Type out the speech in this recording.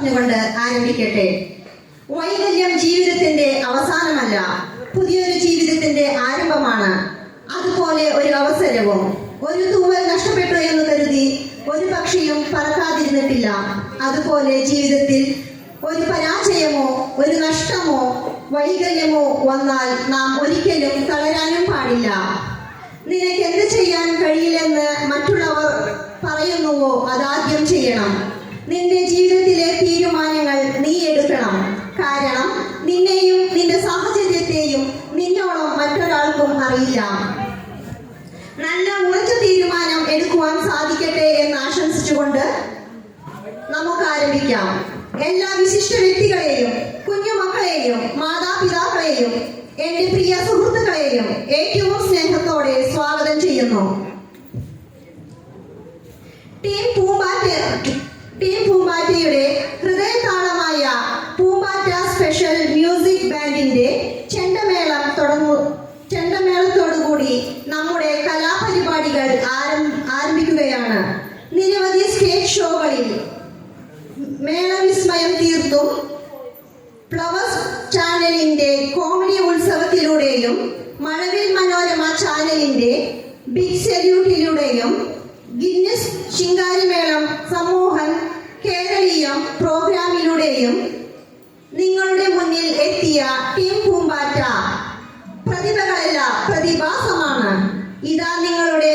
പറഞ്ഞുകൊണ്ട് ആരംഭിക്കട്ടെ. വൈകല്യം ജീവിതത്തിന്റെ അവസാനമല്ല, പുതിയൊരു ജീവിതത്തിന്റെ ആരംഭമാണ്. അതുപോലെ ഒരു അവസരവും. ഒരു തൂവൽ നഷ്ടപ്പെട്ടു എന്ന് കരുതി ഒരു പക്ഷിയും പറക്കാതിരുന്നിട്ടില്ല. അതുപോലെ ജീവിതത്തിൽ ഒരു പരാജയമോ ഒരു നഷ്ടമോ വൈകല്യമോ വന്നാൽ നാം ഒരിക്കലും തളരാനും പാടില്ല. നിനക്ക് എന്ത് ചെയ്യാൻ കഴിയില്ലെന്ന് മറ്റുള്ളവർ പറയുന്നുവോ അതാദ്യം ചെയ്യണം. നിന്റെ ജീവിതത്തിലെ തീരുമാനങ്ങൾ നീ എടുക്കണം. കാരണം നിന്നെയും നിന്റെ സാഹചര്യത്തെയും നിന്നോളം മറ്റൊരാൾക്കും അറിയില്ല. നല്ല ഉറച്ച തീരുമാനം എടുക്കുവാൻ സാധിക്കട്ടെ എന്ന് ആശംസിച്ചുകൊണ്ട് നമുക്ക് ആരംഭിക്കാം. എല്ലാ വിശിഷ്ട വ്യക്തികളെയും, കുഞ്ഞുമക്കളെയും, മാതാപിതാക്കളെയും, എന്റെ പ്രിയ സുഹൃത്തുക്കളെയും ഏറ്റവും സ്നേഹത്തോടെ സ്വാഗതം ചെയ്യുന്നു. ടീം പൂമ്പാറ്റയുടെ ഹൃദയതാളമായ പൂമ്പാറ്റ സ്പെഷ്യൽ മ്യൂസിക് ബാൻഡിന്റെ ചെണ്ടമേളത്തോടുകൂടി നമ്മുടെ കലാപരിപാടികൾ ആരംഭിക്കുകയാണ്. നിരവധി സ്റ്റേജ് ഷോകളിൽ മേളവിസ്മയം തീർത്തും ഫ്ലവേഴ്സ് ചാനലിന്റെ കോമഡി ഉത്സവത്തിലൂടെയും മഴവിൽ മനോരമ ചാനലിന്റെ ബിഗ് സല്യൂട്ടിലൂടെയും ഗിന്നസ് ശിങ്കാരിമേളം സമൂഹൻ കേരളീയം പ്രോഗ്രാമിലൂടെയും നിങ്ങളുടെ മുന്നിൽ എത്തിയ ടീം പൂമ്പാറ്റ പ്രതിഭകളല്ല പ്രതിഭാസമാണ്. ഇതാ നിങ്ങളുടെ